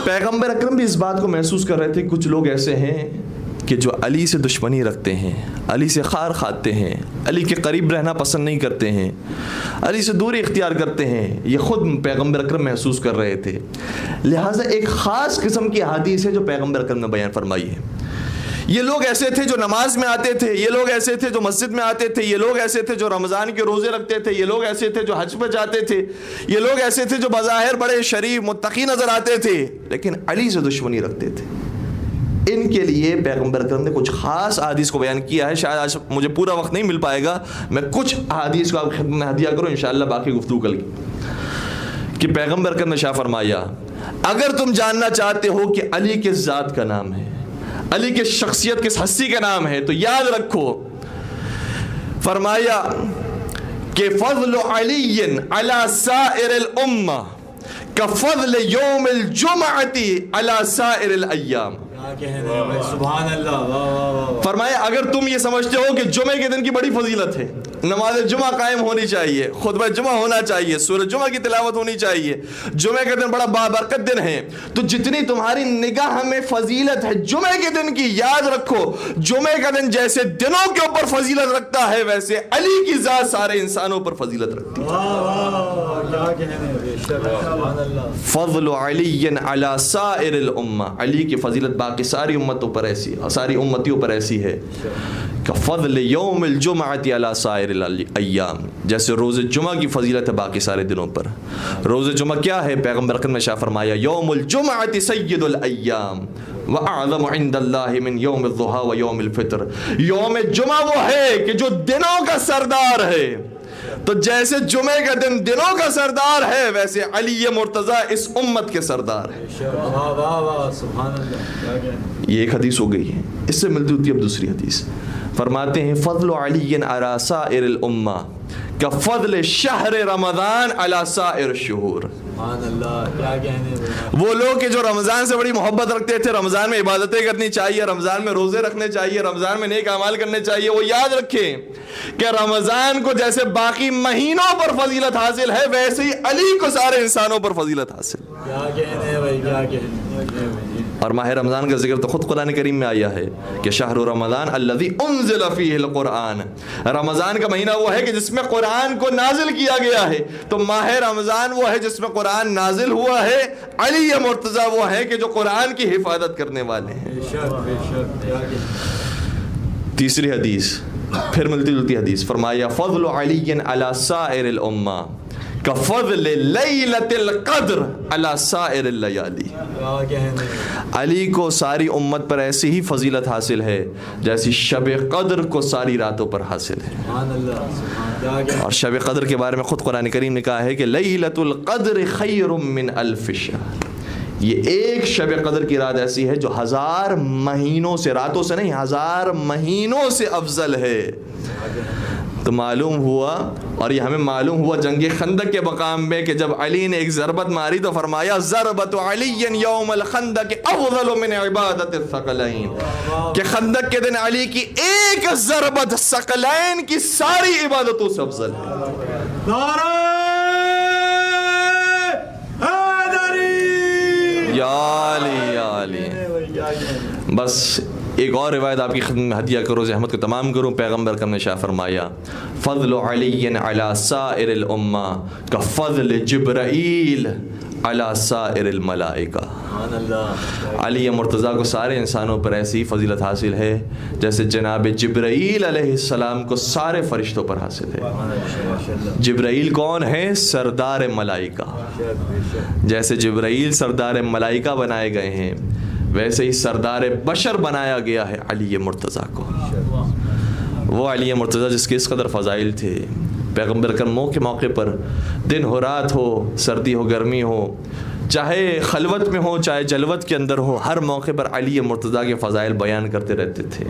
پیغمبر اکرم بھی اس بات کو محسوس کر رہے تھے کہ کچھ لوگ ایسے ہیں کہ جو علی سے دشمنی رکھتے ہیں، علی سے خار کھاتے ہیں، علی کے قریب رہنا پسند نہیں کرتے ہیں، علی سے دوری اختیار کرتے ہیں. یہ خود پیغمبر اکرم محسوس کر رہے تھے. لہٰذا ایک خاص قسم کی احادیث ہے جو پیغمبر اکرم نے بیان فرمائی ہے. یہ لوگ ایسے تھے جو نماز میں آتے تھے، یہ لوگ ایسے تھے جو مسجد میں آتے تھے، یہ لوگ ایسے تھے جو رمضان کے روزے رکھتے تھے، یہ لوگ ایسے تھے جو حج پہ جاتے تھے، یہ لوگ ایسے تھے جو بظاہر بڑے شریف متقی نظر آتے تھے لیکن علی سے دشمنی رکھتے تھے. ان کے لیے پیغمبر اکرم نے کچھ خاص احادیث کو بیان کیا ہے. شاید آج مجھے پورا وقت نہیں مل پائے گا، میں کچھ احادیث کو آپ کی خدمت میں ہدیہ کروں، انشاءاللہ باقی گفتگو کل کی. کہ پیغمبر اکرم نے شاہ فرمایا اگر تم جاننا چاہتے ہو کہ علی کس ذات کا نام ہے، علی کی شخصیت کس ہستی کا نام ہے، تو یاد رکھو فرمایا کہ فضل علی علی سائر الامہ کفضل یوم الجمعۃ علی سائر الایام. سبحان اللہ. فرمایا اگر تم یہ سمجھتے ہو کہ جمعے کے دن کی بڑی فضیلت ہے، نماز جمعہ قائم ہونی چاہیے، خطبہ جمعہ ہونا چاہیے، سورہ جمعہ کی تلاوت ہونی چاہیے، جمعے کا دن بڑا بابرکت دن ہے، تو جتنی تمہاری نگاہ میں فضیلت ہے جمعے کے دن کی، یاد رکھو جمعے کا دن جیسے دنوں کے اوپر فضیلت رکھتا ہے ویسے علی کی ذات سارے انسانوں پر فضیلت رکھتی ہے. فضل علی علی سائر الامہ، علی کی فضیلت باقی ساری امتوں پر ایسی، ساری امتیوں پر ایسی ہے کہ فضل یوم الجمعۃ علی سائر الایام، جیسے روز جمعہ کی فضیلت ہے باقی سارے دنوں پر. روز جمعہ کیا ہے؟ پیغمبر اکرم نے شاہ فرمایا یوم الجمعۃ سید الایام واعظم عند اللہ من یوم الضحیٰ و یوم الفطر. یوم جمعہ وہ ہے کہ جو دنوں کا سردار ہے، تو جیسے جمعے کا دن دنوں کا سردار ہے ویسے علی مرتضیٰ اس امت کے سردار ہے. یہ ایک حدیث ہو گئی ہے. اس سے ملتی ہوتی اب دوسری حدیث فرماتے ہیں فضل علی علی سائر الامہ کفضل شہر رمضان علی سائر الشہور. وہ لوگ کہ جو رمضان سے بڑی محبت رکھتے تھے، رمضان میں عبادتیں کرنی چاہیے، رمضان میں روزے رکھنے چاہیے، رمضان میں نیک اعمال کرنے چاہیے، وہ یاد رکھیں کہ رمضان کو جیسے باقی مہینوں پر فضیلت حاصل ہے ویسے ہی علی کو سارے انسانوں پر فضیلت حاصل. اور ماہ رمضان کا ذکر تو خود قرآن کریم میں آیا ہے کہ شہر رمضان الذی انزل فیہ القرآن. رمضان کا مہینہ وہ ہے کہ جس میں قرآن کو نازل کیا گیا ہے، تو ماہ رمضان وہ ہے جس میں قرآن نازل ہوا ہے. علی مرتضیٰ وہ ہے کہ جو قرآن کی حفاظت کرنے والے ہیں. تیسری حدیث پھر ملتی جلتی حدیث فرمایا فضل علی علی سائر الامہ کفضل لیلۃ القدر علی سائر اللیالی. علی کو ساری امت پر ایسی ہی فضیلت حاصل ہے جیسی شب قدر کو ساری راتوں پر حاصل ہے. اور شب قدر کے بارے میں خود قرآن کریم نے کہا ہے کہ لیلۃ القدر خیر من الف شہر. یہ ایک شب قدر کی رات ایسی ہے جو 1000 مہینوں سے، راتوں سے نہیں 1000 مہینوں سے افضل ہے. تو معلوم ہوا، اور یہ ہمیں معلوم ہوا جنگ خندق کے مقام میں کہ جب علی نے ایک ضربت ماری تو فرمایا ضربت علی یوم الخندق افضل من عبادت الثقلین، کہ خندق کے دن علی کی ایک ضربت ثقلین کی ساری عبادتوں سے افضل ہے. یا علی یا علی. بس ایک اور روایت آپ کی خدمت میں ہدیہ کرو، زحمت کو تمام کروں. پیغمبر اکرم نے شاہ فرمایا فضل علی علی سائر الامہ کفضل جبرائیل علی سائر الملائکہ. علی مرتضیٰ کو سارے انسانوں پر ایسی فضیلت حاصل ہے جیسے جناب جبرائیل علیہ السلام کو سارے فرشتوں پر حاصل ہے. جبرائیل کون ہے؟ سردار ملائکہ. جیسے جبرائیل سردار ملائکہ بنائے گئے ہیں ویسے ہی سردار بشر بنایا گیا ہے علی مرتضیٰ کو. وہ علی مرتضیٰ جس کے اس قدر فضائل تھے. پیغمبر اکرم کے موقع پر دن ہو رات ہو، سردی ہو گرمی ہو، چاہے خلوت میں ہو چاہے جلوت کے اندر ہو، ہر موقع پر علی مرتضیٰ کے فضائل بیان کرتے رہتے تھے.